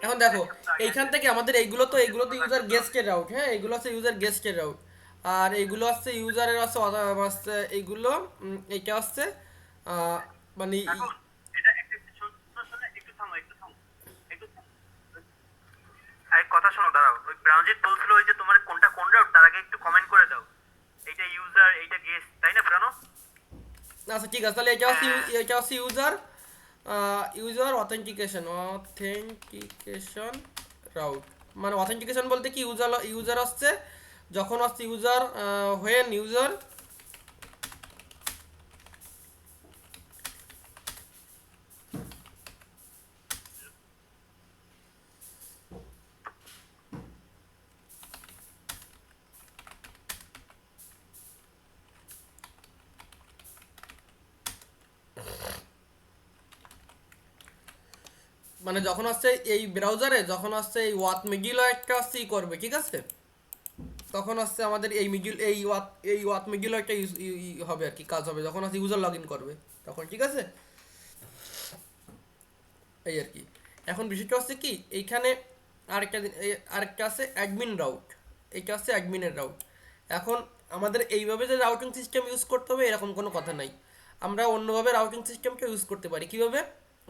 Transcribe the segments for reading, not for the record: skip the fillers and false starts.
এখন দেখো এইখান থেকে আমাদের এইগুলো তো ইউজার গেস্টের রাউট, হ্যাঁ এইগুলো হচ্ছে ইউজার গেস্টের রাউট, আর এইগুলো হচ্ছে ইউজারের হচ্ছে হচ্ছে এইগুলো এইটা হচ্ছে আহ, মানে এখন এটা একটা একটা শোনো, শোনো, একটু থামো, একটু থামো, একটু থামো। আর কথা শোনো, দাঁড়াও। ওই ব্রাউনজিৎ বলছিল ওই যে তোমার কোনটা কোন রাউট, তার আগে একটু কমেন্ট করে দাও। এইটা ইউজার, এইটা গেস্ট, তাই না প্রাণো? আচ্ছা ঠিক আছে, তাহলে এটা হচ্ছে হ্যাঁ। এটা হচ্ছে ইউজার ইউজার অথেন্টিকেশন রাউট। মানে অথেন্টিকেশন বলতে কি, ইউজার ইউজার হচ্ছে যখন হচ্ছে ইউজার হোয়েন ইউজার মানে যখন হচ্ছে এই ব্রাউজারে যখন হচ্ছে এই ওয়াত মিডিল একটা হচ্ছে ই করবে, ঠিক আছে, তখন হচ্ছে আমাদের এই মিডিল এই ওয়াত মিডিল একটা হবে আর কি, কাজ হবে যখন হচ্ছে ইউজার লগ ইন করবে তখন, ঠিক আছে, এই আর কি। এখন বিষয়টা হচ্ছে কি এইখানে আরেকটা আছে অ্যাডমিন রাউট, এইটা হচ্ছে অ্যাডমিনের রাউট। এখন আমাদের এইভাবে যে রাউটিং সিস্টেম ইউজ করতে হবে এরকম কোনো কথা নাই, আমরা অন্যভাবে রাউটিং সিস্টেমটা ইউজ করতে পারি। কিভাবে?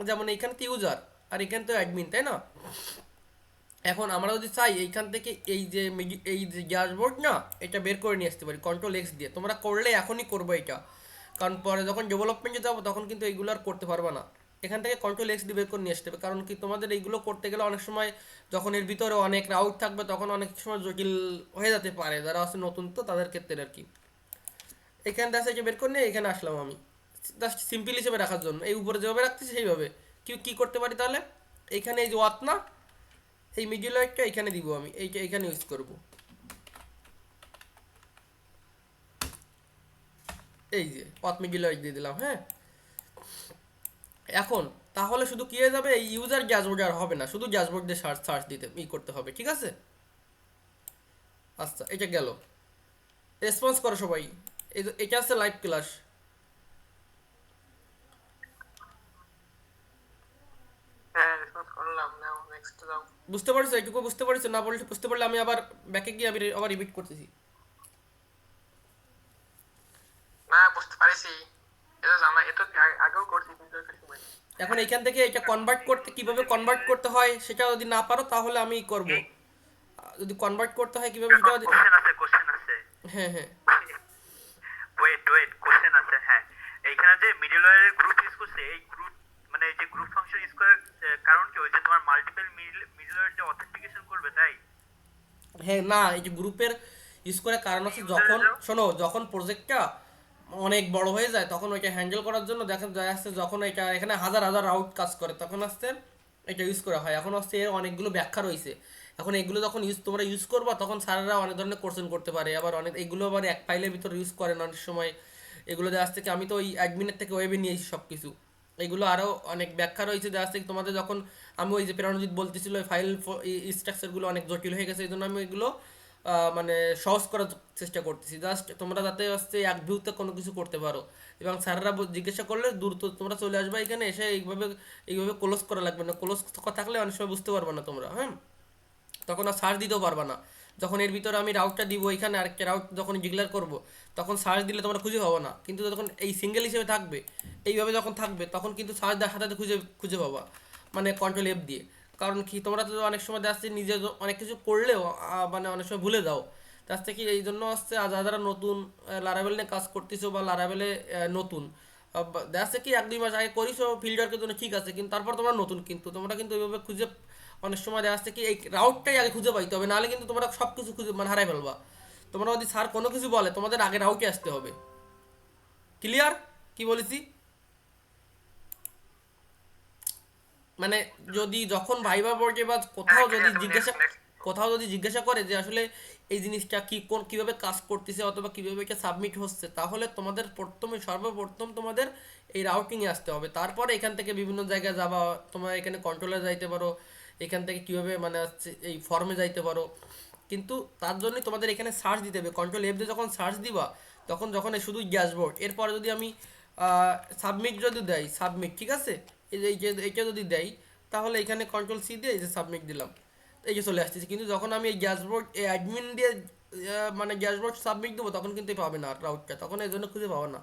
যেমন এইখানে তো ইউজার আর এখানে তো অ্যাডমিন, তাই না? এখন আমরা যদি চাই এইখান থেকে এই যে ড্যাশবোর্ড না, এটা বের করে নিয়ে আসতে পারি কন্ট্রোল এক্স দিয়ে। তোমরা করলে এখনই করবো এটা, কারণ পরে যখন ডেভেলপমেন্টে যাবো তখন কিন্তু এইগুলো আর করতে পারবে না। এখান থেকে কন্ট্রোল এক্স দিয়ে বের করে নিয়ে আসতে হবে, কারণ কি তোমাদের এইগুলো করতে গেলে অনেক সময় যখন এর ভিতরে অনেক রাউট থাকবে তখন অনেক সময় জটিল হয়ে যেতে পারে, যারা আছে নতুন তো তাদের ক্ষেত্রে আর কি। এখানে দেখা বের করে নিয়ে এখানে আসলাম আমি, জাস্ট সিম্পল হিসেবে রাখার জন্য এই উপরে যেভাবে রাখতেছি সেইভাবে। কি কি করতে পারি তাহলে, এইখানে এই যে ওয়াত না, এই মিডিল লাইটটা এখানে দিব আমি, এইটা এখানে ইউজ করব, এই যে পাথ মিডিল লাইট দিয়ে দিলাম, হ্যাঁ। এখন তাহলে শুধু কি হয়ে যাবে, এই ইউজার ড্যাশবোর্ড আর হবে না, শুধু ড্যাশবোর্ড দিয়ে সার্চ সার্চ দিতে করতে হবে, ঠিক আছে। আচ্ছা এটা গেল, রেসপন্স করো সবাই। এটা হচ্ছে লাইভ ক্লাস। হ্যাঁ, রেসপন্স করলাম, নাও নেক্সট দাও। বুঝতে পারছো? এটুকু বুঝতে পারছো? না বলতে বুঝতে পারলে আমি আবার ব্যাকে গিয়ে আমি আবার রিপিট করতেছি। না, বুঝতে পারিছি। এটা জানা, এটা আগেও করছি কিন্তু এটা সময়। এখন এইখান থেকে এটা কনভার্ট করতে, কিভাবে কনভার্ট করতে হয় সেটা যদি না পারো তাহলে আমি করব। কি? যদি কনভার্ট করতে হয় কিভাবে দেখো, সেটা কোশ্চেন আছে, কোশ্চেন আছে। হ্যাঁ হ্যাঁ। ওয়েট ওয়েট, কোশ্চেন আছে, হ্যাঁ। এইখানে যে মিডলওয়্যারের গ্রুপ ইউজ করছে, এই গ্রুপ মানে এই যে গ্রুপ ফাংশন ইউজ করার কারণ কি? ওই যে তোমার মাল্টিপল মিডলওয়্যার যে অথেন্টিকেশন করবে, তাই? হ্যাঁ না, এই যে গ্রুপের ইউজ করে কারণ তুমি হচ্ছে ইউজারে যখন যাও। শোনো, যখন প্রজেক্টটা অনেক বড় হয়ে যায় তখন ওইটা হ্যান্ডেল করার জন্য দেখা যায় আসছে, যখন এটা এখানে হাজার হাজার রাউট কাজ করে তখন আসছে এটা ইউজ করা হয়। এখন হচ্ছে এর অনেকগুলো ব্যাখ্যা রয়েছে। এখন এগুলো যখন তোমরা ইউজ করবা তখন স্যারেরা অনেক ধরনের কোশ্চেন করতে পারে, আবার অনেক এগুলো আবার এক ফাইলের ভিতরে ইউজ করে না অনেক সময়। এগুলো দেখা যাচ্ছে কি আমি তো ওই অ্যাডমিনের থেকে ওয়েবে নিয়েছি সব কিছু। এগুলো আরও অনেক ব্যাখ্যা রয়েছে, দেখা যাচ্ছে কি তোমাদের যখন আমি ওই যে প্রাণজিৎ বলতেছিল ফাইল স্ট্রাকচারগুলো অনেক জটিল হয়ে গেছে, এই জন্য আমি এগুলো মানে সহজ করার চেষ্টা করতেছি, জাস্ট তোমরা যাতে হচ্ছে এক ভিউতে কোনো কিছু করতে পারো। এবং স্যাররা জিজ্ঞাসা করলে দ্রুত তোমরা চলে আসবে এখানে এসে এইভাবে এইভাবে ক্লোজ করা লাগবে না, ক্লোজ থাকলে অনেক সময় বুঝতে পারবে না তোমরা, হ্যাঁ। তখন আর সার্চ দিতেও পারবা না। যখন এর ভিতরে আমি রাউটটা দিব এখানে আরেকটা রাউট যখন ডিক্লেয়ার করব তখন সার্চ দিলে তোমরা খুঁজে পাবো না, কিন্তু যখন এই সিঙ্গেল হিসেবে থাকবে এইভাবে যখন থাকবে তখন কিন্তু সার্চ দেওয়ার সাথে সাথে খুঁজে খুঁজে পাবা, মানে কন্ট্রোল এফ দিয়ে। কারণ কি তোমরা তো অনেক সময় দেখা যাচ্ছে নিজে অনেক কিছু করলেও মানে অনেক সময় ভুলে যাও। তার থেকে কি এই জন্য হচ্ছে যারা যারা নতুন লারাভেল নিয়ে কাজ করতেছো বা লারাভেলে নতুন দেখা যাচ্ছে কি এক দুই মাস আগে করিস ফিল্ডারকে জন্য ঠিক আছে, কিন্তু তারপর তোমরা নতুন, কিন্তু তোমরা কিন্তু ওইভাবে খুঁজে অনেক সময় দেখা যাচ্ছে কি এই রাউটটাই আগে খুঁজে পাইতে হবে, নাহলে কিন্তু তোমরা সব কিছু খুঁজে মানে হারাই ফেলবা। তোমরা যদি স্যার কোনো কিছু বলে তোমাদের আগে রাউটে আসতে হবে। ক্লিয়ার কি বলেছি? মানে যদি যখন ভাইবা বোর্ডে বা হ্যাঁ, কোথাও যদি ক্লিয়ার। তুমি জিজ্ঞাসা নেক্সট নেক্সট। কোথাও যদি জিজ্ঞাসা করে যে আসলে এই জিনিসটা কি কোন কিভাবে কাজ করতেছে অথবা কিভাবে এটা সাবমিট হচ্ছে, তাহলে তোমাদের প্রথমে সর্বপ্রথম তোমাদের এই রাউটিংয়ে আসতে হবে, তারপরে এখান থেকে বিভিন্ন জায়গায় যাবা। তোমরা এখানে কন্ট্রোলে যাইতে পারো, এখান থেকে কিভাবে মানে হচ্ছে এই ফর্মে যাইতে পারো, কিন্তু তার জন্যই তোমাদের এখানে সার্চ দিতে হবে। কন্ট্রোল এফ দিয়ে যখন সার্চ দিবা তখন যখন এই শুধু ড্যাশবোর্ড, এরপরে যদি আমি সাবমিট যদি দেয় সাবমিট, ঠিক আছে, এই যে এইটা যদি দেয় তাহলে এখানে কন্ট্রোল সি দিয়ে এই যে সাবমিট দিলাম, এই যে চলে আসতেছে। কিন্তু যখন আমি এই ড্যাশবোর্ড এই অ্যাডমিন দিয়ে মানে ড্যাশবোর্ড সাবমিট দেবো তখন কিন্তু পাবে না রাউটটা, তখন এই জন্য খুঁজে পাবে না।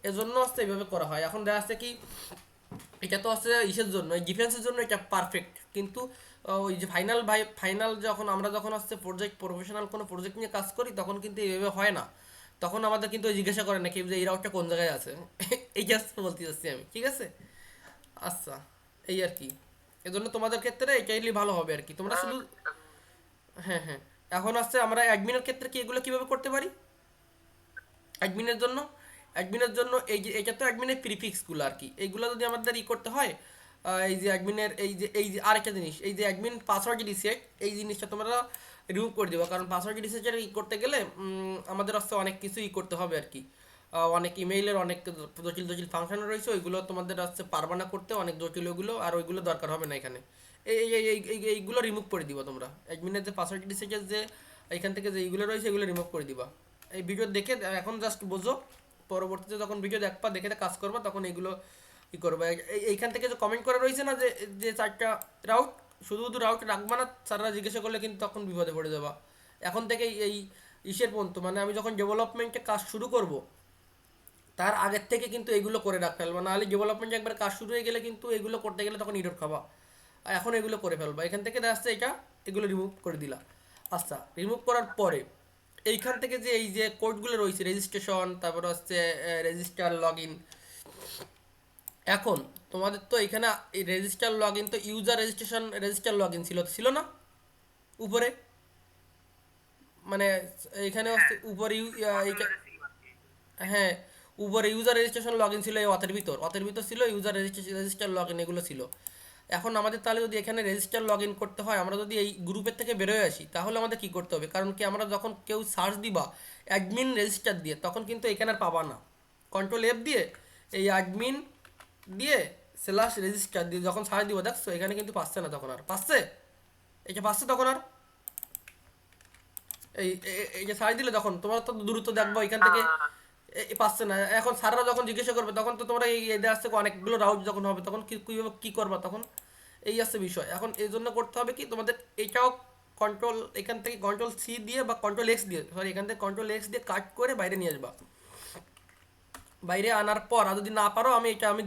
এজন্য আসতে এইভাবে করা হয়। এখন দেখা যাচ্ছে কি এটা তো আসছে ইসের জন্য, এই ডিফেন্সের জন্য এটা পারফেক্ট, কিন্তু ওই যে ফাইনাল যখন আমরা যখন আসছে প্রফেশনাল কোনো প্রজেক্ট নিয়ে কাজ করি তখন কিন্তু এইভাবে হয় না। তখন আমাদের কিন্তু ওই জিজ্ঞাসা করে নাকি যে এই রাউটটা কোন জায়গায় আছে এই জাস্ট বলতে চাচ্ছি আমি, ঠিক আছে? আচ্ছা, এই আর কি। এজন্য তোমাদের ক্ষেত্রে এটাই ভালো হবে আর কি, তোমরা শুধু হ্যাঁ হ্যাঁ। এখন আসছে আমরা অ্যাডমিনের ক্ষেত্রে কি এগুলো কিভাবে করতে পারি। অ্যাডমিনের জন্য অ্যাডমিনের জন্য এই যে এটা তো অ্যাডমিনের প্রিফিক্সগুলো আর কি, এইগুলো যদি আমাদের করতে হয়, এই যে অ্যাডমিনের এই যে আরেকটা জিনিস, এই যে অ্যাডমিন পাসওয়ার্ড রিসেট, এই জিনিসটা তোমরা রিমুভ করে দিবা, কারণ পাসওয়ার্ড রিসেটের করতে গেলে আমাদের আসছে অনেক কিছুই করতে হবে আর কি। অনেক ইমেইলের অনেক জটিল জটিল ফাংশন রয়েছে, ওইগুলো তোমাদের আসছে পারবা না করতে, অনেক জটিল ওগুলো, আর ওইগুলো দরকার হবে না এখানে। এইগুলো রিমুভ করে দিবা তোমরা, অ্যাডমিনের যে পাসওয়ার্ড রিসেটের যে এখান থেকে যে এইগুলো রয়েছে এগুলো রিমুভ করে দিবা। এই ভিডিও দেখে এখন জাস্ট বোঝো, পরবর্তীতে যখন ভিডিও দেখবা দেখে কাজ করবা তখন এগুলো ই করবা। এইখান থেকে যে কমেন্ট করা রয়েছে না যে যে চারটা রাউট, শুধু শুধু রাউট রাখবা না, স্যাররা জিজ্ঞাসা করলে কিন্তু তখন বিপদে পড়ে যাবা। এখন থেকে এই ইসের পর্যন্ত মানে আমি যখন ডেভেলপমেন্টে কাজ শুরু করব তার আগের থেকে কিন্তু এগুলো করে রাখ ফেলবা, নাহলে ডেভেলপমেন্টে একবার কাজ শুরু হয়ে গেলে কিন্তু এগুলো করতে গেলে তখন ইডোর খাবা। আর এখন এগুলো করে ফেলবা, এখান থেকে দেখা যাচ্ছে এটা এগুলো রিমুভ করে দিলা। আচ্ছা, রিমুভ করার পরে এইখান থেকে যে এই যে কোডগুলো রয়েছে রেজিস্ট্রেশন, তারপর হচ্ছে রেজিস্টার লগ ইন, এখন তোমাদের তো এখানে এই রেজিস্টার লগ ইন তো user registration register log in ছিল না উপরে, মানে এখানে হ্যাঁ হচ্ছে উপরে কন্ট্রোলার হ্যাঁ, উপরে ইউজার রেজিস্ট্রেশন লগ ইন ছিল এই অথের ভিতর ছিল ইউজার রেজিস্টার লগ ইন, এগুলো ছিল। এখন আমাদের তাহলে যদি এখানে রেজিস্টার লগ ইন করতে হয়, আমরা যদি এই গ্রুপের থেকে বেরোয় আসি তাহলে আমাদের কি করতে হবে, কারণ কি আমরা যখন কেউ সার্চ দিবা অ্যাডমিন রেজিস্টার দিয়ে তখন কিন্তু এখানে আর পাবা না। কন্ট্রোল এফ দিয়ে এই অ্যাডমিন দিয়ে স্ল্যাশ রেজিস্টার দিয়ে যখন সার্চ দিব দেখছো এখানে কিন্তু পাচ্ছে না, তখন আর পাচ্ছে, এটা পাচ্ছে তখন আর এই যে সার্চ দিলে তখন তোমার তো দ্রুত দেখবো এখান থেকে পাচ্ছে না। এখন স্যাররা যখন জিজ্ঞাসা করবে তখন তো তোমরা এই এদের আসছে অনেকগুলো রাউট যখন হবে তখন কীভাবে কী করবা তখন, এই আসছে বিষয়। এখন এই জন্য করতে হবে কি তোমাদের এইটাও কন্ট্রোল এখান থেকে কন্ট্রোল সি দিয়ে বা কন্ট্রোল এক্স দিয়ে, সরি এখান থেকে কন্ট্রোল এক্স দিয়ে কাট করে বাইরে নিয়ে আসবা। বাইরে আনার পর আর যদি না পারো আমি এটা আমি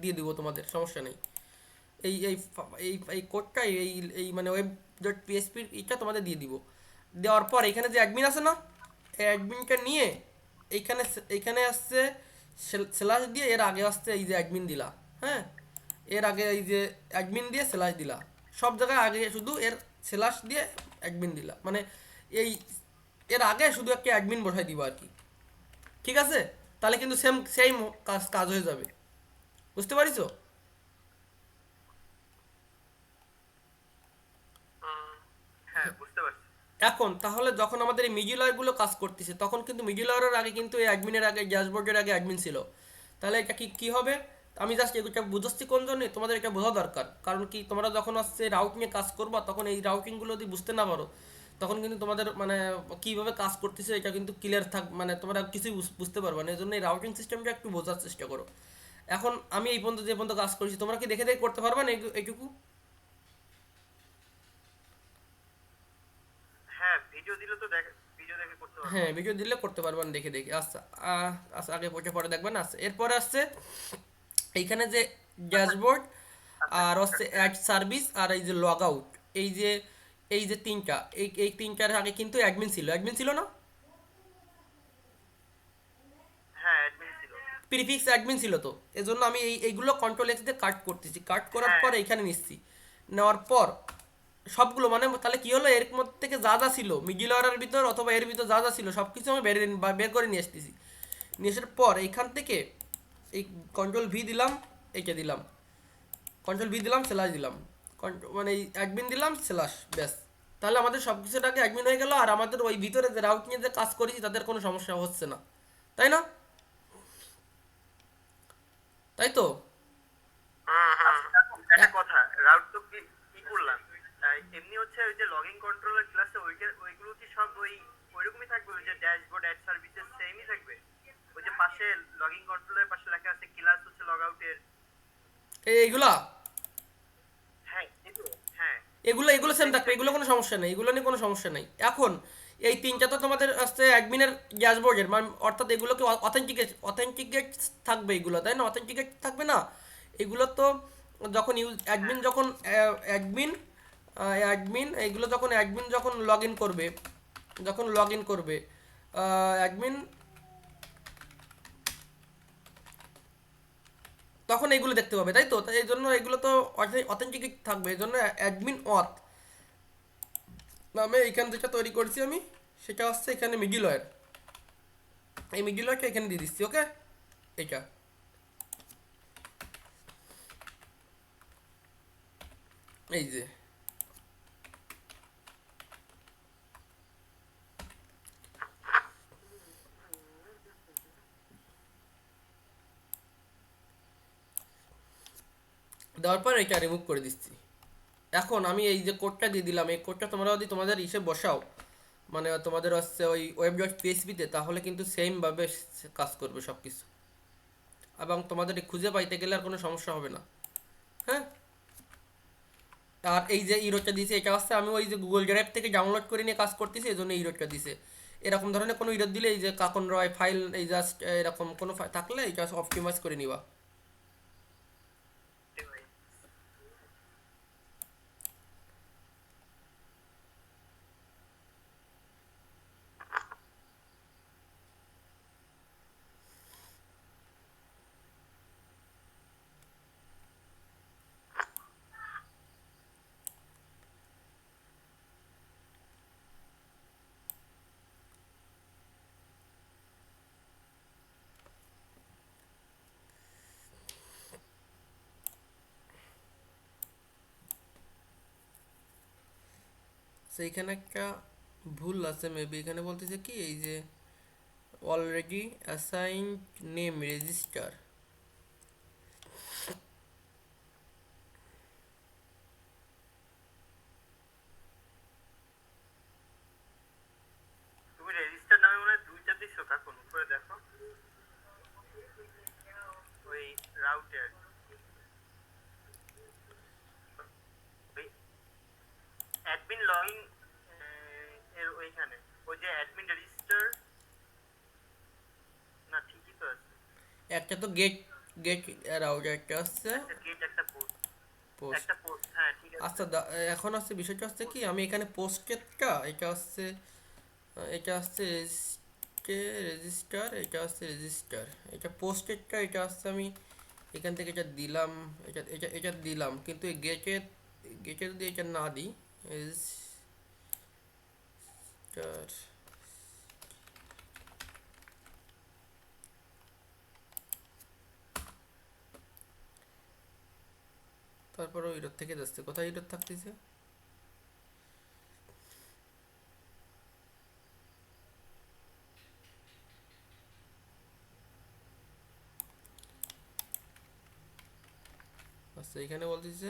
দিয়ে দিব তোমাদের, সমস্যা নেই। এই এই এই এই কোডটা এই এই মানে ওয়েব ডট পিএসপির এটা তোমাদের দিয়ে দিব। দেওয়ার পর এখানে যে অ্যাডমিন আছে না, এই অ্যাডমিনটা নিয়ে এইখানে এইখানে আসছে স্ল্যাশ দিয়ে, এর আগে আসছে এই যে অ্যাডমিন দিলা, হ্যাঁ, এর আগে এই যে অ্যাডমিন দিয়ে স্ল্যাশ দিলা, সব জায়গায় আগে শুধু এর স্ল্যাশ দিয়ে অ্যাডমিন দিলা, মানে এই এর আগে শুধু একটা অ্যাডমিন বসাই দিব আর কি, ঠিক আছে? তাহলে কিন্তু সেম কাজ কাজ হয়ে যাবে, বুঝতে পারিছো? হ্যাঁ বুঝতে পারছি। এখন তাহলে যখন আমাদের এই মিডিলওয়্যারগুলো কাজ করতেছে তখন কিন্তু মিডিলওয়্যারের আগে কিন্তু এই অ্যাডমিনের আগে ড্যাশবোর্ডের আগে অ্যাডমিন ছিল। তাহলে এটা কি হবে, আমি জাস্ট এটা বুঝাচ্ছি কোন জন্য, তোমাদের এটা বোঝা দরকার। কারণ কি তোমরা যখন আসছে রাউট নিয়ে কাজ করবা তখন এই রাউটিংগুলো যদি বুঝতে না পারো তখন কিন্তু তোমাদের মানে কীভাবে কাজ করতেছে এটা কিন্তু ক্লিয়ার মানে তোমরা কিছুই বুঝতে পারবে না। এই জন্য এই রাউটিং সিস্টেমটা একটু বোঝার চেষ্টা করো। এখন আমি এই পর্যন্ত যে পর্যন্ত কাজ করেছি তোমরা কি দেখে দেখে করতে পারবে না এইটুকু? হ্যাঁ ভিডিও দিলে তো ভিডিও দেখে করতে পারবো। হ্যাঁ, ভিডিও দিলে করতে পারবেন দেখে দেখে। আচ্ছা, আচ্ছা আগে পরে দেখবেন। আচ্ছা, এরপরে আসছে এইখানে যে ড্যাশবোর্ড আচ্ছা আর হচ্ছে অ্যাড সার্ভিস আর এই যে লগ আউট, এই যে এই যে তিনটা এই তিনটার আগে কিন্তু অ্যাডমিন ছিল না, হ্যাঁ অ্যাডমিন ছিল। প্রিফিক্স অ্যাডমিন ছিল তো। এজন্য আমি এইগুলো কন্ট্রোল এক্স দিয়ে কাট করতেছি, কাট করার হ্যাঁ পর এইখানে নিচ্ছি, নেওয়ার পর সবগুলো মানে তাহলে কি হলো, এর মধ্যে থেকে যা যা ছিল মিডিল ওয়ারের ভিতর অথবা এর ভিতর যা যা ছিল সব কিছু আমি বের করে নিয়ে আসতেছি। নিয়ে আসার পর এইখান থেকে এই কন্ট্রোল ভি দিলাম, এইটা দিলাম, কন্ট্রোল ভি দিলাম, স্ল্যাশ দিলাম, মানে এই অ্যাডমিন দিলাম স্ল্যাশ, ব্যাস। তাহলে আমাদের সব কিছুর আগে অ্যাডমিন হয়ে গেল, আর আমাদের ওই ভিতরে যে রাউট নিয়ে যে কাজ করেছি তাদের কোনো সমস্যা হচ্ছে না, তাই না? তাই তো? আচ্ছা, একটা কথা, রাউট তো কি কি করলাম, এমনি হচ্ছে ওই যে লগইন কন্ট্রোলার ক্লাসে ওইগুলো কি সব ওইরকমই থাকবে, ওই যে ড্যাশবোর্ড অ্যাড সার্ভিসেস সেমই থাকবে? ওই যে পাশে লগইন কন্ট্রোলের পাশে লেখা আছে ক্লাস হচ্ছে লগ আউটের। এইগুলা এগুলো এগুলো সেম থাকবে, এগুলো কোনো সমস্যা নেই, এগুলো নিয়ে কোনো সমস্যা নেই। এখন এই তিনটা তো তোমাদের আসছে অ্যাডমিনের ড্যাশবোর্ডের মানে, অর্থাৎ এগুলো কি অথেন্টিকেট থাকবে এগুলো, তাই না? অথেন্টিকেট থাকবে না এগুলো তো, যখন অ্যাডমিন যখন অ্যাডমিন অ্যাডমিন এগুলো যখন অ্যাডমিন যখন লগ ইন করবে অ্যাডমিন, তখন এগুলো দেখতে পাবে, তাই তো? তাই এই জন্য এগুলো তো অথেন্টিকেট থাকবে, এই জন্য অ্যাডমিন অথ নামে এখান থেকে তৈরি করেছি আমি, সেটা হচ্ছে এখানে মিডিল ওয়্যার, এই মিডিল ওয়্যারটা এখানে দিয়ে দিচ্ছি, ওকে? এটা এই যে দেওয়ার পর এটা রিমুভ করে দিচ্ছি। এখন আমি এই যে কোডটা দিয়ে দিলাম, এই কোডটা তোমরা যদি তোমাদের ইসে বসাও, মানে তোমাদের হচ্ছে ওই ওয়েব ডট পিএইচপিতে, তাহলে কিন্তু সেমভাবে কাজ করবে সব কিছু, এবং তোমাদের খুঁজে পাইতে গেলে আর কোনো সমস্যা হবে না। হ্যাঁ, আর এই যে ইরোডটা দিয়েছে, এটা হচ্ছে আমি ওই যে গুগল ড্রাইভ থেকে ডাউনলোড করে নিয়ে কাজ করতেছি, এই জন্য ইরোডটা দিছে। এরকম ধরনের কোনো ইরোড দিলে এই যে কাকন রয় ফাইল, এই জাস্ট এরকম কোনো থাকলে এটা অপটিমাইজ করে নিবা। সেইখানে একটা ভুল আছে মেবি, এখানে বলতেছে কি এই যে অলরেডি অ্যাসাইন্ড নেম রেজিস্টার, তুমি রেজিস্টার নামে মনে হয় দুইটা দিছো, কাকুন উপরে দেখো ওই রাউটে ওই অ্যাডমিন লগইন এর ওইখানে ওই যে অ্যাডমিন রেজিস্টার, না ঠিকই তো আছে। একটা তো গেট গেট রাউটার একটা হচ্ছে একটা গেট একটা পোস্ট, পোস্ট। একটা পোস্ট, হ্যাঁ ঠিক আছে। আচ্ছা এখন হচ্ছে বিষয়টা হচ্ছে কি, পোস্ট আমি এখানে পোস্টেডটা, এটা হচ্ছে রেজিস্টার, এটা হচ্ছে রেজিস্টার, এটা পোস্টেডটা, এটা হচ্ছে আমি এখান থেকে এটা দিলাম, এটা দিলাম, কিন্তু এই গেটে যদি এটা না দিই, রেজিস্টার, তারপরে ইরোড থেকে যাচ্ছে, কোথায় ইরোড থাকতেছে? আচ্ছা এখানে বলতেছে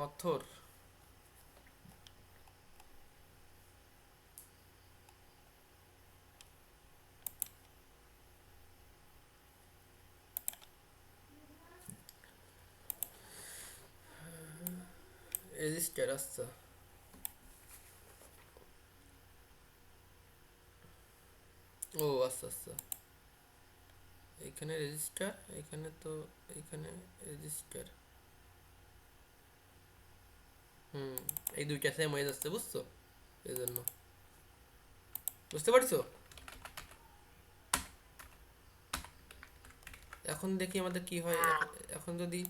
অথর, রেজিস্টার। আচ্ছা ও আচ্ছা আচ্ছা, এখানে রেজিস্টার, এখানে তো এখানে রেজিস্টার, হুম, এই দুইটা সেম হয়ে যাচ্ছে, বুঝছো? এই জন্য, বুঝতে পারছো? এখন দেখি আমাদের কি হয়, এখন যদি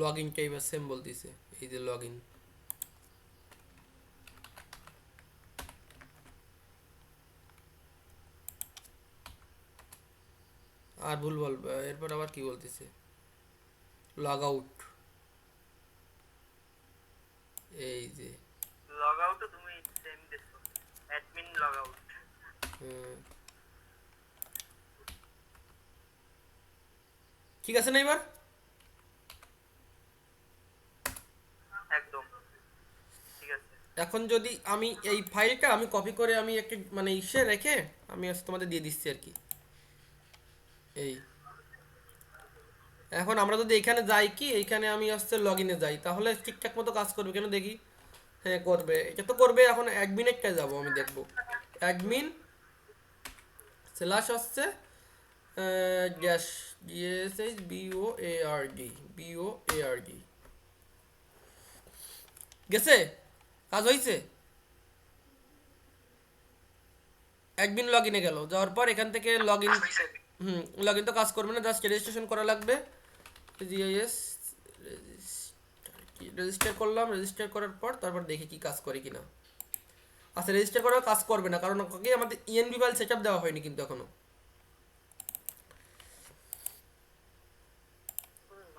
লগ ইন টাইপ সেম বলতেছে, এই যে লগ ইন, আর ভুল বলবে, এরপর আবার কি বলতেছে, লগ আউট, এই যে লগ আউটও তুমি সেম দিছো, অ্যাডমিন লগ আউট। হুম, ঠিক আছে না এবার? একদম ঠিক আছে। এখন যদি আমি এই ফাইলটা আমি কপি করে আমি একটা মানে ইসে রেখে আমি হচ্ছে তোমাদের দিয়ে দিচ্ছি আর কি। এই এখন আমরা যদি এখানে যাই কি এইখানে আমি হচ্ছে লগ ইনে যাই তাহলে ঠিকঠাক মতো কাজ করবে কেন দেখি। হ্যাঁ করবে, এটা তো করবে। এখন অ্যাডমিনেরটা যাবো আমি দেখবো। অ্যাডমিন স্ল্যাশ হচ্ছে ড্যাশ জিএসএইচ বিও এআরডি গেছে, কাজ হয়েছে। অ্যাডমিন লগ ইনে গেল, যাওয়ার পর এখান থেকে লগ ইন, লগ ইন তো কাজ করবে না, জাস্ট রেজিস্ট্রেশন করা লাগবে। জিআইএস রেজিস্টার করলাম, রেজিস্টার করার পর তারপর দেখি কি কাজ করে কিনা। আচ্ছা রেজিস্টার করার কাজ করবে না কারণ কি আমাদের ইএনবি ফাইল সেটআপ দেওয়া হয়নি কিন্তু এখনো।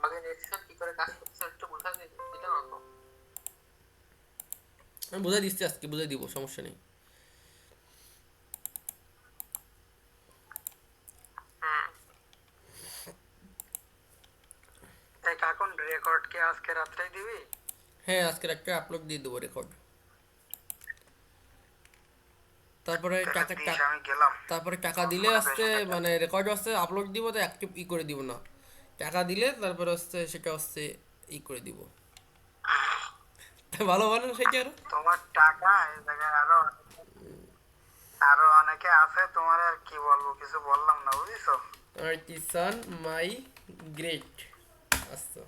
লগইন রেজিস্ট্রেশন কি করে কাজ করছে একটু বোঝা যায় এটা না তো। আমি বুঝাই দিচ্ছি, আজকে বুঝাই দিব, সমস্যা নেই। এই এখন রেকর্ড কি আজকে রাত্রেই দিবি? হ্যাঁ আজকের একটা আপলোড দিয়ে দেবো রেকর্ড। তারপরে টাকা আমি গেলাম। তারপরে টাকা দিলে আসছে মানে রেকর্ড আসছে আপলোড দিব, তো অ্যাক্টিভ ই করে দিব না। টাকা দিলে তারপরে হচ্ছে সেটা হচ্ছে ই করে দিব। ভালো ভালো সেটা আরো তোমার টাকা এই জায়গায় আরো আরো অনেকে আছে, তোমার আর কি বলবো, কিছু বললাম না বুঝিছো। আর কিষান মাই গ্রেট আচ্ছা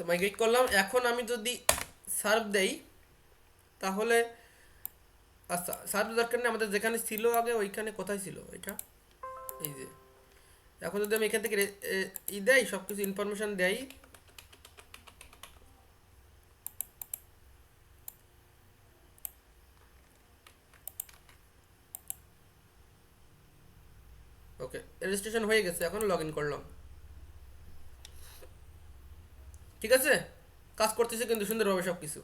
মাইগ্রেট করলাম। এখন আমি যদি সার্ভ দেই তাহলে আচ্ছা সার্ভ দরকার নেই, আমাদের যেখানে ছিল আগে ওইখানে কোথায় ছিল এটা, এই যে। এখন যদি আমি এখান থেকে ই দেই সব কিছু ইনফরমেশন দেই, ওকে রেজিস্ট্রেশন হয়ে গেছে। এখন লগ ইন করলাম, ঠিক আছে, কাজ করতেছে কিন্তু সুন্দরভাবে সব কিছু।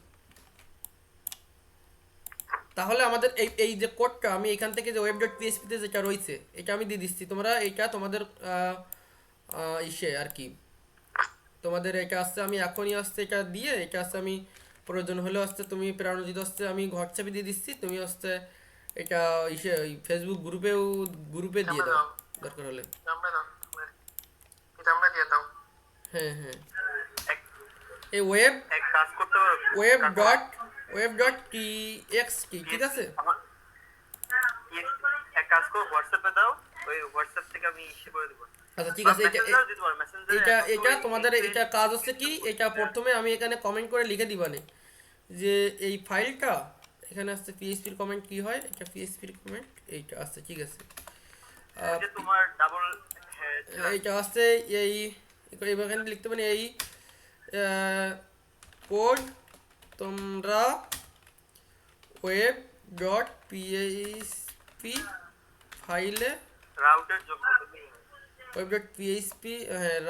তাহলে আমাদের এই এই যে কোডটা আমি এখান থেকে যে ওয়েব ডট পিএসপিতে যেটা রয়েছে এটা আমি দিয়ে দিচ্ছি, তোমরা এইটা তোমাদের ইসে আর কি তোমাদের এটা আসছে, আমি এখনই আসছে এটা দিয়ে এটা আসছে আমি প্রয়োজন হলে আসছে তুমি প্রাণজিৎ আসছে আমি হোয়াটসঅ্যাপে দিয়ে দিচ্ছি, তুমি আসছে এটা ইসে ওই ফেসবুক গ্রুপে দিয়ে দাও দরকার হলে। এটা আমরা দিয়ে দাও। হ্যাঁ হ্যাঁ এক এই ওয়েব এক কাজ করতে পারো, ওয়েব ডট টিএক্সটি, ঠিক আছে। এক কাজ করো, হোয়াটসঅ্যাপে দাও, ওই হোয়াটসঅ্যাপ থেকে আমি ইসে করে দেবো। আচ্ছা ঠিক আছে, এটা তোমাদের এটা কাজ হচ্ছে কি, এটা প্রথমে আমি এখানে কমেন্ট করে লিখে দিবানে যে এই ফাইলটা এখানে আসছে পিএইচপির কমেন্ট কি হয়, এটা পিএইচপির কমেন্ট এইটা আসছে, ঠিক আছে। যে তোমার ডাবল এইটা আসছে এই এখানে লিখতে পারি এই কোড তোমরা ওয়েব ডট পিএইচপি ফাইলে রাউটের জন্য ওয়েব ডট পিএইচপি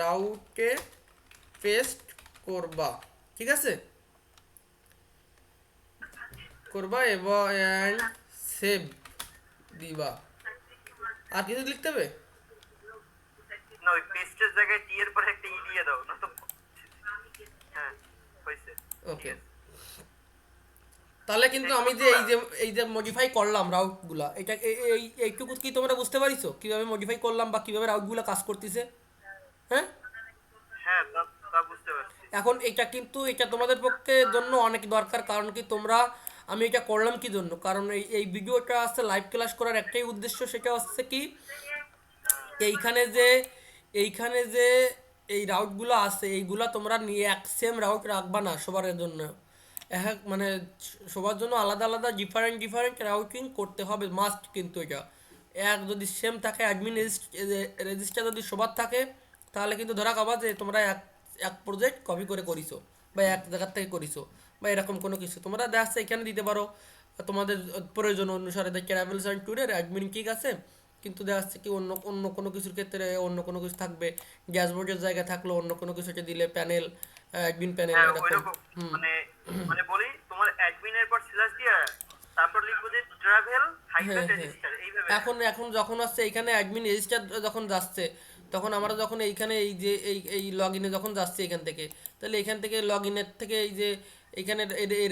রাউটে পেস্ট করবা, ঠিক আছে, করবা এবং অ্যান্ড সেভ দিবা। আর কিছু লিখতে হবে না, ওই পেস্টের জায়গায় টি এর পরে একটা ই দিয়ে দাও না তো। হ্যাঁ হইছে। ওকে। তাহলে কিন্তু আমি যে এই যে মডিফাই করলাম রাউটগুলা, এটা এইটুকু কি তোমরা বুঝতে পারিছো কিভাবে মডিফাই করলাম বা কিভাবে রাউটগুলা কাজ করতেছে? হ্যাঁ হ্যাঁ তা বুঝতে পারছি। এখন এটা কিন্তু এটা তোমাদের পক্ষে জন্য অনেক দরকার, কারণ কি তোমরা আমি এটা করলাম কি জন্য, কারণ এই ভিডিওটা আসছে লাইভ ক্লাস করার একটাই উদ্দেশ্য, সেটা হচ্ছে কি এইখানে যে এই রাউটগুলো আছে এইগুলা তোমরা নিয়ে এক সেম রাউট রাখবা না সবার জন্য, মানে সবার জন্য আলাদা আলাদা ডিফারেন্ট রাউটিং করতে হবে মাস্ট। কিন্তু এটা এক যদি সেম থাকে অ্যাডমিন রেজিস্টার যদি সবার থাকে তাহলে কিন্তু ধরা খাবা যে তোমরা এক প্রজেক্ট কপি করে করিছো বা এক জায়গার থেকে করিছো বা এরকম কোনো কিছু তোমরা দেখা এখানে দিতে পারো তোমাদের প্রয়োজন অনুসারে। ট্রাভেলস অ্যান্ড ট্যুরের অ্যাডমিন ঠিক আছে, কিন্তু দেখা যাচ্ছে কি অন্য অন্য কোনো কিছুর ক্ষেত্রে অন্য কোনো কিছু থাকবে, ড্যাশবোর্ডের জায়গায় থাকলো অন্য কোনো কিছুকে দিলে প্যানেল অ্যাডমিন প্যানেল হ্যাঁ এরকম। ওইরকম, মানে মানে বলি তোমার অ্যাডমিনের পর স্ল্যাশ দিয়ে তারপর লিখবো যে ট্রাভেল হাইফেন রেজিস্টার এইভাবে। এখন যখন আসছে এখানে অ্যাডমিন রেজিস্টার যখন যাচ্ছে তখন আমরা যখন এইখানে এই যে এই লগ ইনে যখন যাচ্ছি এখান থেকে, তাহলে এখান থেকে লগ ইনের থেকে এই যে এখানে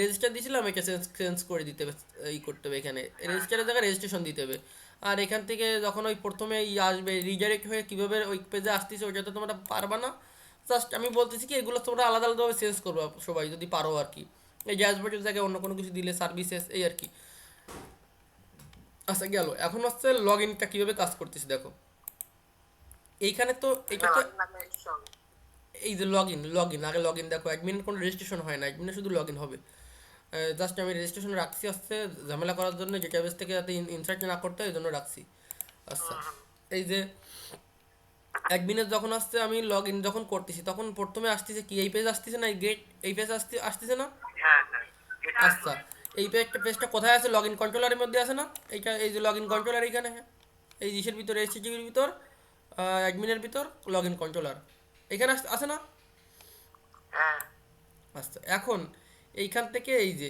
রেজিস্টার দিয়েছিলাম, একে চেঞ্জ করে দিতে হবে, এই করতে হবে, এখানে রেজিস্টারের জায়গায় রেজিস্ট্রেশন দিতে হবে। আর এখান থেকে যখন ওই প্রথমে আসবে রিডাইরেক্ট হয়ে কীভাবে ওই পেজে আসতেছে ওইটা তো তোমরা পারবা না। জাস্ট আমি বলতেছি কি এগুলো তোমরা আলাদা আলাদাভাবে চেঞ্জ করবো সবাই যদি পারো আর কি। এই ড্যাশবোর্ডের জায়গায় অন্য কোনো কিছু দিলে সার্ভিসেস এই আর কি। আচ্ছা গেল, এখন হচ্ছে লগ ইনটা কীভাবে কাজ করতেছে দেখো। এইখানে তো এটা তো এই যে লগ ইন আগে লগ ইন দেখো, অ্যাডমিনের কোনো রেজিস্ট্রেশন হয় না, অ্যাডমিনের শুধু লগ ইন হবে। জাস্ট আমি রেজিস্ট্রেশন রাখছি হচ্ছে ঝামেলা করার জন্য, ডেটাবেস থেকে যাতে ইনসার্ট না করতে হয় এই জন্য রাখছি। আচ্ছা এই যে অ্যাডমিনের যখন আসছে আমি লগ ইন যখন করতেছি তখন প্রথমে আসতেছে কি এই পেজ আসতেছে না, এই গেট এই পেজ আসতেছে না। হ্যাঁ হ্যাঁ এটা আচ্ছা এই পেজটা কোথায় আছে, লগ ইন কন্ট্রোলারের মধ্যে আছে না, এইটা এই যে লগ ইন কন্ট্রোলার এইখানে, হ্যাঁ এই ইসের ভিতর এইচটিটিপির ভিতর অ্যাডমিনের ভিতর লগ ইন কন্ট্রোলার এখানে আছে না। হ্যাঁ আচ্ছা এখন এইখান থেকে এই যে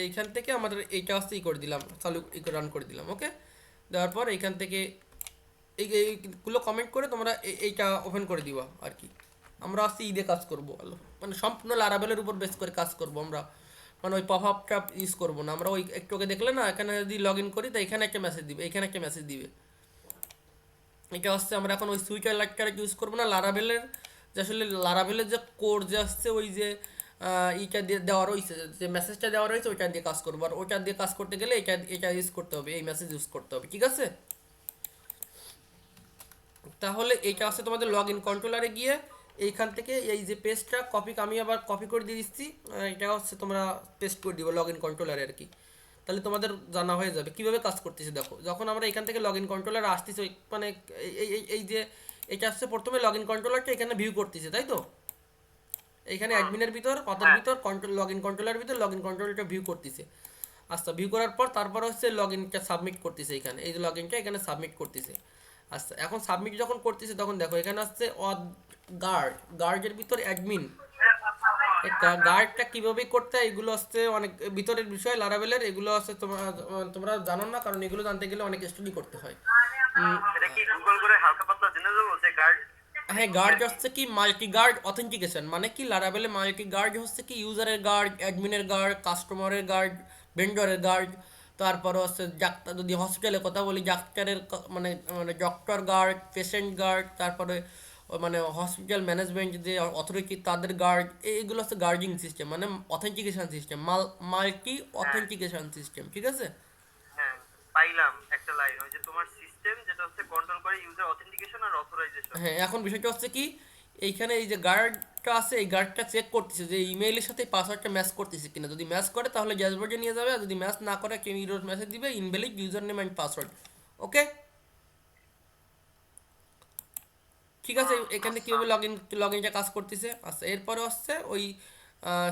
এইখান থেকে আমাদের এইটা আসতে করে দিলাম, চালু রান করে দিলাম। ওকে, দেওয়ার পর এইখান থেকে এইগুলো কমেন্ট করে তোমরা এইটা ওপেন করে দিবা আর কি। আমরা আসছি ঈদে কাজ করবো, মানে সম্পূর্ণ লারাবেলের উপর বেস করে কাজ করব আমরা, মানে ওই পপ আপটা ইউজ করবো না আমরা। ওই একটু আগে দেখলে না, এখানে যদি লগ ইন করি তো এখানে একটা মেসেজ দিবে, এখানে একটা মেসেজ দিবে। এটা হচ্ছে আমরা এখন ওই সুইচ লাইটটা ইউজ করবো না, লারাবেলের যে আসলে লারাবেলের যে কোড যে আসছে ওই যে ইটা দিয়ে দেওয়া রয়েছে, যে মেসেজটা দেওয়া রয়েছে ওইটা দিয়ে কাজ করবো। আর ওইটা দিয়ে কাজ করতে গেলে এটা ইউজ করতে হবে, এই মেসেজ ইউজ করতে হবে, ঠিক আছে। তাহলে এইটা আছে তোমাদের লগ ইন কন্ট্রোলারে গিয়ে এইখান থেকে এই যে পেজটা আমি আবার কপি করে দিয়ে দিচ্ছি, এটা হচ্ছে তোমরা পেস্ট করে দিবো লগ ইন কন্ট্রোলারে আর কি। তাহলে তোমাদের জানা হয়ে যাবে কীভাবে কাজ করতেছে। দেখো যখন আমরা এখান থেকে লগ ইন কন্ট্রোলারে আসতেছি মানে এই যে এটা হচ্ছে প্রথমে লগ ইন কন্ট্রোলারটা এখানে ভিউ করতেছে, তাই তো এইখানে অ্যাডমিনের ভিতর কথার ভিতর লগ ইন কন্ট্রোলার ভিতর লগ ইন কন্ট্রোলারটা ভিউ করতেছে। আচ্ছা ভিউ করার পর তারপর হচ্ছে লগ ইনটা সাবমিট করতেছে, এখানে এই যে লগ ইনটা এখানে সাবমিট করতেছে। আচ্ছা এখন সাবমিট যখন করতেছে তখন দেখো এখানে আসছে গার্ডের ভিতর অ্যাডমিন, এটা গার্ডটা কীভাবে করতে হয় এগুলো আসছে অনেক ভিতরের বিষয় লারাবেলের, এগুলো আছে তোমরা জানো না, কারণ এগুলো জানতে গেলে অনেক স্টাডি করতে হয়। এটা কি গুগল করে হালকা পাতলা জেনে যাবো যে গার্ড? হ্যাঁ গার্ড হচ্ছে কি মাল্টি গার্ড অথেন্টিকেশন, মানে কি লারাবেলে মাল্টি গার্ড হচ্ছে কি ইউজারের গার্ড, অ্যাডমিনের গার্ড, কাস্টমারের গার্ড, ভেন্ডরের গার্ড, তারপর হচ্ছে ডাক্তার যদি হসপিটালের কথা বলি ডাক্তারের মানে মানে ডক্টর গার্ড, পেশেন্ট গার্ড, তারপরে মানে হসপিটাল ম্যানেজমেন্ট যে অথরিটি তাদের গার্ড, এইগুলো হচ্ছে গার্ডিং সিস্টেম মানে authentication system, multi authentication system, ঠিক আছে। হ্যাঁ পাইলাম একটা লাইন, ওই যে তোমার সিস্টেম যেটা হচ্ছে কন্ট্রোল করে ইউজার অথেন্টিকেশন আর অথরাইজেশন। হ্যাঁ এখন বিষয়টা হচ্ছে কি এইখানে এই যে গার্ডটা আছে এই গার্ডটা চেক করতেছে যে ইমেইলের সাথে পাসওয়ার্ডটা ম্যাচ করতেছে কিনা, যদি ম্যাচ করে তাহলে ড্যাশবোর্ডে নিয়ে যাবে, আর যদি ম্যাচ না করে কেউ ইরর মেসেজ দিবে invalid user name and password. Okay ঠিক আছে, এখানে কীভাবে লগ ইনটা কাজ করতেছে। আচ্ছা এরপরে হচ্ছে ওই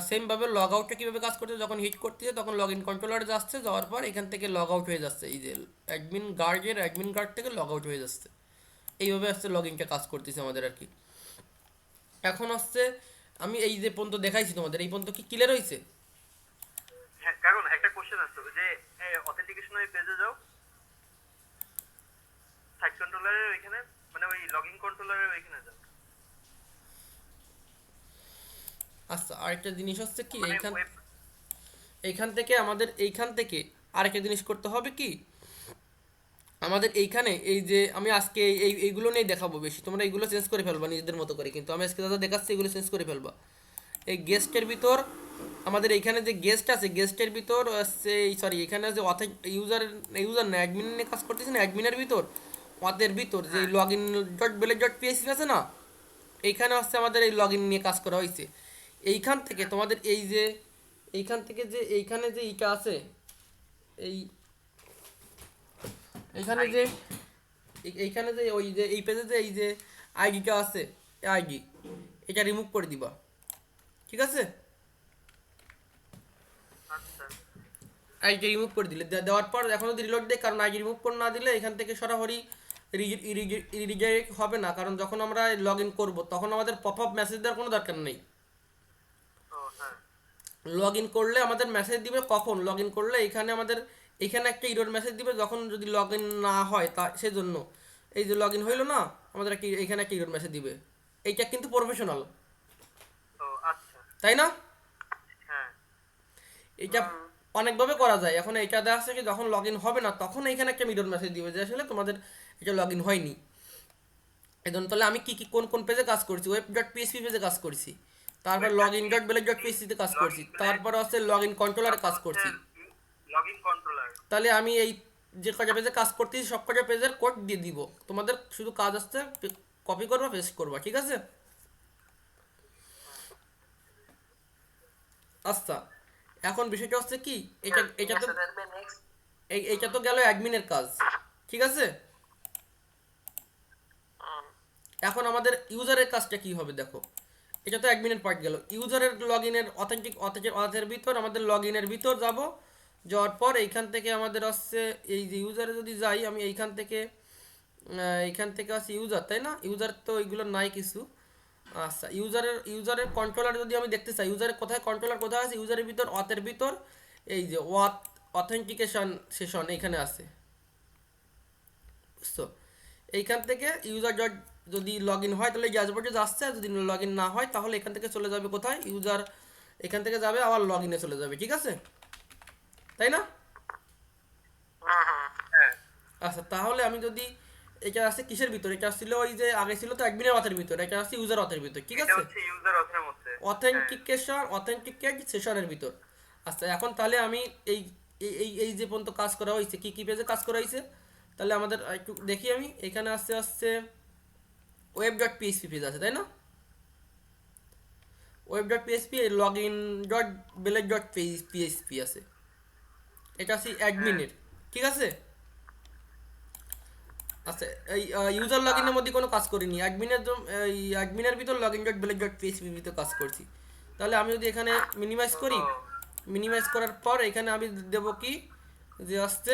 সেমভাবে লগ আউটটা কীভাবে কাজ করতেছে, যখন হিট করতেছে তখন লগ ইন কন্ট্রোলারে যাচ্ছে, যাওয়ার পর এখান থেকে লগ আউট হয়ে যাচ্ছে, এই যে অ্যাডমিন গার্ড থেকে লগ আউট হয়ে যাচ্ছে। এইভাবে আসছে লগ ইনটা কাজ করতেছে আমাদের আর কি। এখন হচ্ছে আমি এই যে পর্যন্ত দেখাইছি তোমাদের, এই পর্যন্ত কি ক্লিয়ার হয়েছে? হ্যাঁ কারণ একটা কোশ্চেন আছে যে অথেন্টিকেশন এর পেজে যাও, সাইট কন্ট্রোলারের ওইখানে মানে ওই লগইন কন্ট্রোলারের ওইখানে যাও। আচ্ছা আরেকটা জিনিস হচ্ছে কি মানে এইখান থেকে আমাদের এইখান থেকে আরেকটা জিনিস করতে হবে কি, আমাদের এইখানে এই যে আমি আজকে এইগুলো নিয়ে দেখাবো বেশি, তোমরা এইগুলো চেঞ্জ করে ফেলবা নিজেদের মতো করে, কিন্তু আমি আজকে দাদা দেখাচ্ছি এগুলো চেঞ্জ করে ফেলবা। এই গেস্টের ভিতর আমাদের এইখানে যে গেস্ট আছে গেস্টের ভিতর সরি এখানে যে ইউজার না অ্যাডমিন নিয়ে কাজ করতেছে না, অ্যাডমিনের ভিতর ওদের ভিতর যে লগ ইন .village.php আছে না, এইখানে হচ্ছে আমাদের এই লগ ইন নিয়ে কাজ করা হয়েছে। এইখান থেকে তোমাদের এই যে এইখান থেকে যে এইখানে যে এইটা আছে এইখানে যে এইখানে যে ওই যে এই পেজে যে এই যে আইডিটা আছে আইডি এটা রিমুভ করে দিবা, ঠিক আছে। আচ্ছা আইডি রিমুভ করে দিলে দেওয়ার পর এখন যদি রিলোড দেয়, কারণ আইডি রিমুভ করে না দিলে এখান থেকে সরাসরি রিজেক্ট হবে না, কারণ যখন আমরা লগ ইন করবো তখন আমাদের পপ আপ মেসেজ দেওয়ার কোনো দরকার নেই। ও হ্যাঁ লগ ইন করলে আমাদের মেসেজ দিবে কখন, লগ ইন করলে এখানে আমাদের এখানে একটা ইরর মেসেজ দিবে যখন যদি লগ ইন না হয় তা সেজন্য এই যে লগ ইন হইলো না, আমাদের কি এখানে একটা ইরর মেসেজ দিবে। এইটা কিন্তু প্রফেশনাল, ও আচ্ছা। তাই না? হ্যাঁ এটা অনেকভাবে করা যায়। এখন এইটা দেখা যাচ্ছে কি যখন লগ ইন হবে না তখন এইখানে একটা ইরর মেসেজ দিবে যে আসলে তোমাদের এটা লগ ইন হয়নি। এই জন্য তাহলে আমি কি কি কোন কোন পেজে কাজ করছি, ওয়েব ডট পিএসপি পেজে কাজ করছি, তারপর log in dot blade dot পিএসপিতে কাজ করছি, তারপর হচ্ছে লগ ইন কন্ট্রোলারে কাজ করছি। Log in controller. তাহলে আমি এই যে কটা পেজে কাজ করতেছি সব কটা পেজের কোড দিয়ে দিব, তোমাদের শুধু কাজ আসছে কপি করবা পেস্ট করবা, ঠিক আছে? আচ্ছা, এখন বিষয়টা হচ্ছে কি, এটা এটা তো এইটা তো গেল অ্যাডমিনের কাজ, ঠিক আছে? এখন আমাদের ইউজারের কাজটা কি হবে দেখো, এটা তো অ্যাডমিনের পার্ট গেল। ইউজারের লগ ইনের অথেন্টিক অথের ভিতর আমাদের লগ ইনের ভিতর যাব, যাওয়ার পর এইখান থেকে আমাদের আসছে এই যে ইউজারে যদি যাই আমি এইখান থেকে এইখান থেকে আসছে ইউজার, তাই না? ইউজার তো এইগুলো নাই কিছু। আচ্ছা, ইউজারের কন্ট্রোলার যদি আমি দেখতে চাই, ইউজারের কোথায় কন্ট্রোলার কোথায় আছে, ইউজারের ভিতর অথের ভিতর এই যে অথেন্টিকেশন সেশন এইখানে আছে, বুঝছো? এইখান থেকে ইউজার ডট যদি লগ ইন হয় তাহলে ড্যাশবোর্ডে যাচ্ছে, আর যদি লগ ইন না হয় তাহলে এখান থেকে চলে যাবে কোথায়, ইউজার এখান থেকে যাবে আবার লগ ইনে চলে যাবে, ঠিক আছে? তাই না? হ্যাঁ আচ্ছা, তাহলে আমি যদি এটা আছে কিসের ভিতর, এটা ছিল ওই যে আগে ছিল তো অ্যাডমিনের অথের ভিতর, এটা আছে ইউজার অথের ভিতর, ঠিক এটা আছে? হচ্ছে ইউজার অথের মধ্যে। অথেন্টিকেট সেশনের ভিতর। আচ্ছা, এখন তাহলে আমি এই এই যে পর্যন্ত কাজ করা হয়েছে, কি কি পেজে কাজ করা হয়েছে তাহলে আমাদের একটু দেখি। আমি এখানে আসছে আসছে ওয়েব ডট পিএসপি পেজ আছে, তাই না? Web dot PSP login dot blade dot PSP আছে, এটা আছে অ্যাডমিনের, ঠিক আছে? আচ্ছা, এই ইউজার লগ ইনের মধ্যে কোনো কাজ করিনি, এই অ্যাডমিনের ভিতর login dot blade dot PSP ভিতর কাজ করছি। তাহলে আমি যদি এখানে মিনিমাইজ করি, মিনিমাইজ করার পর এখানে আমি দেব কি যে আসছে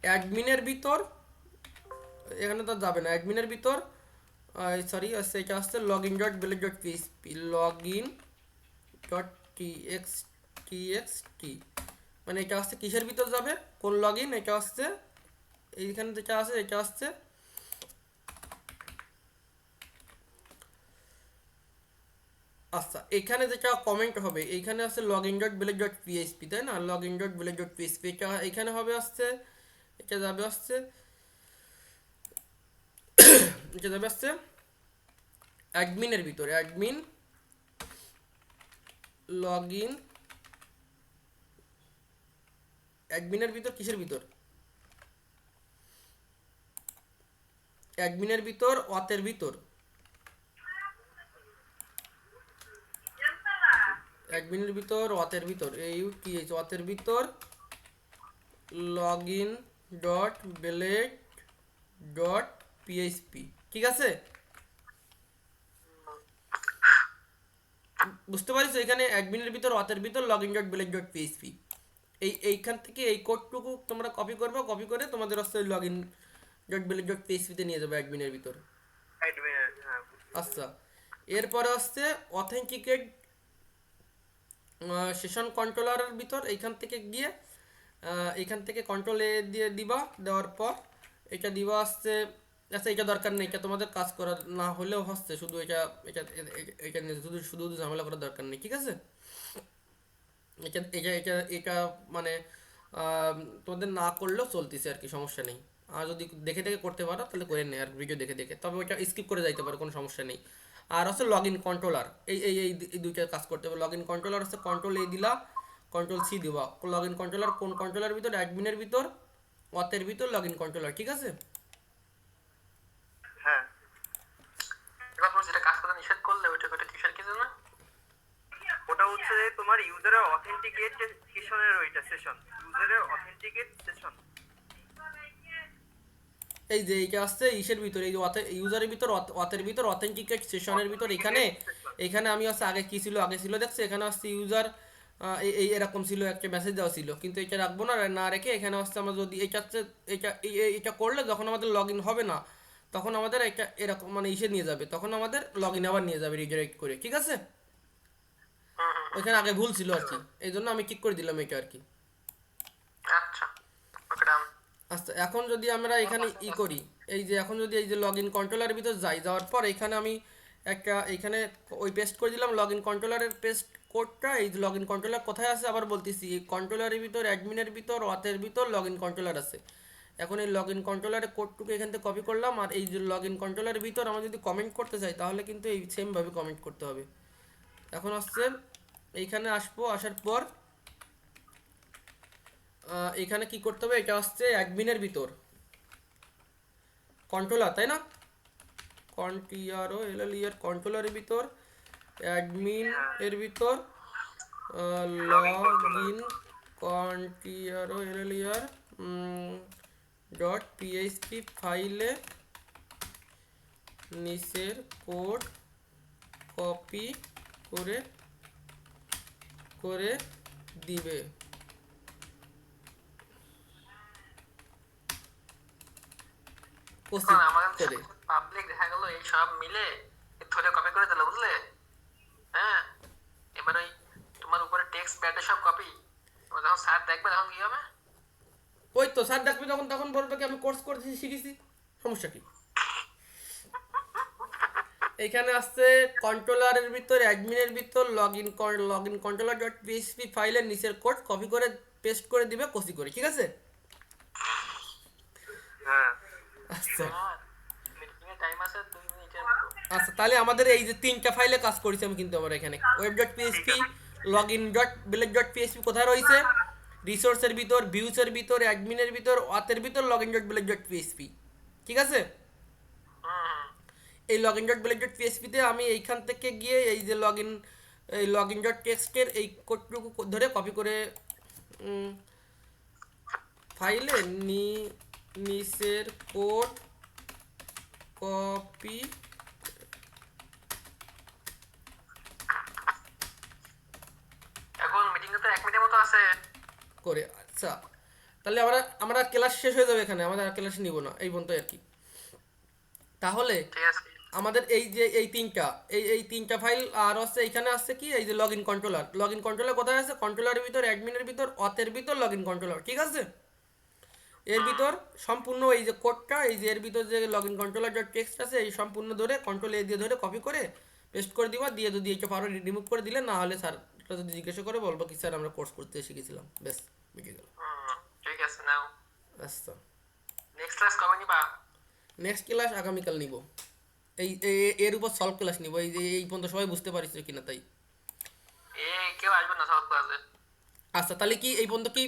অ্যাডমিনের ভিতর, এখানে তো যাবে না অ্যাডমিনের ভিতর, সরি আসছে এটা আসছে login dot blade dot PSP, login dot TXT, মানে এটা আসছে কিসের ভিতর যাবে, কোন লগ ইন, এটা আসছে এইখানে যেটা আছে এটা আসছে আচ্ছা, এখানে যেটা কমেন্ট হবে এইখানে আছে login dot blade dot PSP, তাই না? Login dot blade dot PSP এটা এখানে হবে আসছে, এটা যাবে আসছে এটা যাবে আসছে অ্যাডমিনের ভিতরে, অ্যাডমিন লগ ইন, অ্যাডমিনের ভিতর কিসের ভিতর, অ্যাডমিনের ভিতর অথের ভিতর, অ্যাডমিনের ভিতর অথের ভিতর AUTH অথের ভিতর login dot blade dot PHP, ঠিক আছে? বুঝতে পারছো? এখানে অ্যাডমিনের ভিতর অথের ভিতর login dot blade dot PHP, এইখান থেকে এই কোডটুকু তোমরা কপি করবে, কপি করে তোমাদের হচ্ছে log in dot blade dot পিএইচপিতে নিয়ে যাবে অ্যাডমিনের ভিতর। অ্যাডমিনের, হ্যাঁ আচ্ছা, এরপরে হচ্ছে অথেন্টিকেট সেশন কন্ট্রোলারের ভিতর এইখান থেকে গিয়ে এইখান থেকে কন্ট্রোল এ দিয়ে দিবা, দেওয়ার পর এটা দিবা আসছে। আচ্ছা, এটা দরকার নেই, এটা তোমাদের কাজ করার না হলেও হচ্ছে, শুধু এটা এটা এটা নিয়ে শুধু শুধু ঝামেলা করার দরকার নেই, ঠিক আছে? এটা এটা এটা এটা মানে তোমাদের না করলেও চলতেছে আর কি, সমস্যা নেই। আর যদি দেখে দেখে করতে পারো তাহলে করে নেই, আর ভিডিও দেখে দেখে, তবে ওইটা স্কিপ করে যাইতে পারো, কোনো সমস্যা নেই। আর হচ্ছে লগ ইন কন্ট্রোলার, এই দুইটা কাজ করতে হবে। লগ ইন কন্ট্রোলার হচ্ছে কন্ট্রোল এ দিলা, কন্ট্রোল সি দিবা। লগ ইন কন্ট্রোলার কোন কন্ট্রোলার ভিতর, অ্যাডমিনের ভিতর অথের ভিতর লগ ইন কন্ট্রোলার, ঠিক আছে? হ্যাঁ। এবার তুমি যেটা কাজ করতে নিষেধ করলে ওইটা ওটা কিসের কি জানো? ওটা হচ্ছে যে তোমার ইউজারের অথেন্টিকেশনের ওইটা সেশন, ইউজারের অথেন্টিকেট সেশন। এই যে এইটা আসছে ইসের ভিতর, এই যে ইউজারের ভিতর অথের ভিতর অথেন্টিকেট সেশনের ভিতর, এখানে এখানে আমি হচ্ছে আগে কি ছিল, আগে ছিল দেখছে এখানে হচ্ছে ইউজার এই এরকম ছিল, একটা মেসেজ দেওয়া ছিল, কিন্তু এটা রাখবো না, না রেখে এখানে হচ্ছে আমরা যদি এটা হচ্ছে এটা করলে যখন আমাদের লগ ইন হবে না তখন আমাদের এটা এরকম মানে ইসে নিয়ে যাবে, তখন আমাদের লগ ইন আবার নিয়ে যাবে রিডাইরেক্ট করে, ঠিক আছে? ওইখানে আগে ভুল ছিল আর কি, এই জন্য আমি ঠিক করে দিলাম এটা আর কি। আচ্ছা, ওকে ডান। আচ্ছা এখন যদি আমরা এখানে করি, এই যে এখন যদি এই যে লগ ইন কন্ট্রোলারের ভিতর যাওয়ার পর এখানে আমি একটা এখানে ওই পেস্ট করে দিলাম লগ ইন কন্ট্রোলারের পেস্ট কোডটা। এই যে লগ ইন কন্ট্রোলার কোথায় আছে আবার বলতেছি, এই কন্ট্রোলারের ভিতর অ্যাডমিনের ভিতর অথের ভিতর লগ ইন কন্ট্রোলার আছে। এখন এই লগ ইন কন্ট্রোলারের কোডটুকু এখান থেকে কপি করলাম, আর এই যে লগ ইন কন্ট্রোলারের ভিতর আমরা যদি কমেন্ট করতে চাই তাহলে কিন্তু এই সেমভাবে কমেন্ট করতে হবে। এখন আসছে এইখানে আসবো, আসার পর এখানে কি করতে হবে, এটা হচ্ছে অ্যাডমিনের ভিতর কন্ট্রোলার, তাই না? কন্টিআরও এলএলইআর কন্ট্রোলারের ভিতর অ্যাডমিন এর ভিতর লগ ইন কন্টিআরও এলএলইআর ডট পিএইচপি ফাইলে নিচের কোড কপি করে করে দিবে। এখন আমাদের পাবলিক দেখা গেল এই সব মিলে ধরে কপি করে দিল, বুঝলে? হ্যাঁ, এবার ওই তোমার উপরে টেক্সট প্যাডে সব কপি, যখন স্যার দেখবে তখন কি হবে? ওই তো স্যার দেখবে তখন, তখন বলবে কি আমি কোর্স করেছি শিখেছি, সমস্যা কি? এখানে আসছে কন্ট্রোলারের ভিতর অ্যাডমিনের ভিতর log in controller dot PHP ফাইলের নিচের কোড কপি করে পেস্ট করে দিবে কপি করে, ঠিক আছে? হ্যাঁ আচ্ছা মিটিং এর টাইম আছে 2 মিনিটের মতো। আচ্ছা, তাহলে আমাদের এই যে তিনটা ফাইলে কাজ করেছি আমি কিন্তু আমরা এখানে web dot PHP, log in dot blade dot PHP কোথায় রয়েছে, রিসোর্সের ভিতর, ভিউসের ভিতর, অ্যাডমিনের ভিতর, অথের ভিতর login dot blade dot PHP, ঠিক আছে? এই login dot blade dot পিএইচপিতে আমি এইখান থেকে গিয়ে এই যে লগ ইন ডট টেক্সটের এই কোডটুকু ধরে কপি করে ফাইলে নিচের কোড কপি এখন মিটিং তো 1 মিনিটের মতো আছে। করে। আচ্ছা তাহলে আমরা আমরা ক্লাস শেষ হয়ে যাবে এখানে, আমাদের আর ক্লাস নিব না এই পর্যন্ত আর কি। তাহলে ঠিক আছে, আমাদের এই যে এই তিনটা ফাইল আর হচ্ছে এখানে আসছে কি এই যে লগ ইন কন্ট্রোলার কোথায় আছে, কন্ট্রোলারের ভিতর, অ্যাডমিনের ভিতর, অথের ভিতর লগ ইন কন্ট্রোলার, ঠিক আছে? এর ভিতর সম্পূর্ণ এই যে কোডটা, এই যে এর ভিতর যে log in controller dot text আছে এই সম্পূর্ণ ধরে কন্ট্রোল এ দিয়ে ধরে কপি করে পেস্ট করে দিবা, দিয়ে যদি এটা পারো রিমুভ করে দিলে, না হলে স্যার যদি জিজ্ঞাসা করে বলবো কি স্যার আমরা কোর্স করতে শিখেছিলাম, বেশ মিটে গেল। ঠিক আছে নাও। আচ্ছা নেক্সট ক্লাস কবে নিবা? নেক্সট ক্লাস আগামীকাল নিব, এর উপর সলভ ক্লাস নিব। এই যে এই পর্যন্ত সবাই বুঝতে পারিস কিনা তাই। কেউ আসবে না সব ক্লাসে। আচ্ছা তাহলে কি এই পর্যন্ত কি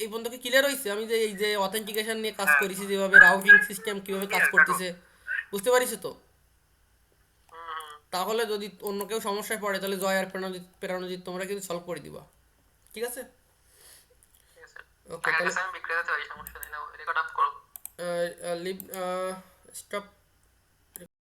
এই পর্যন্ত কি ক্লিয়ার হয়েছে? আমি যে এই যে অথেন্টিকেশন নিয়ে কাজ করেছি, যেভাবে রাউটিং সিস্টেম কিভাবে কাজ করতেছে বুঝতে পারিস তো? তাহলে যদি অন্য কেউ সমস্যায় পড়ে তাহলে জয় আর প্রেরণজিৎ তোমরা কিন্তু সলভ করে দিবা, ঠিক আছে? ঠিক আছে, ওকে তাহলে আমি বিক্রি করতে পারি, সমস্যা নেই, নাও রেকর্ড অফ করো। Live stop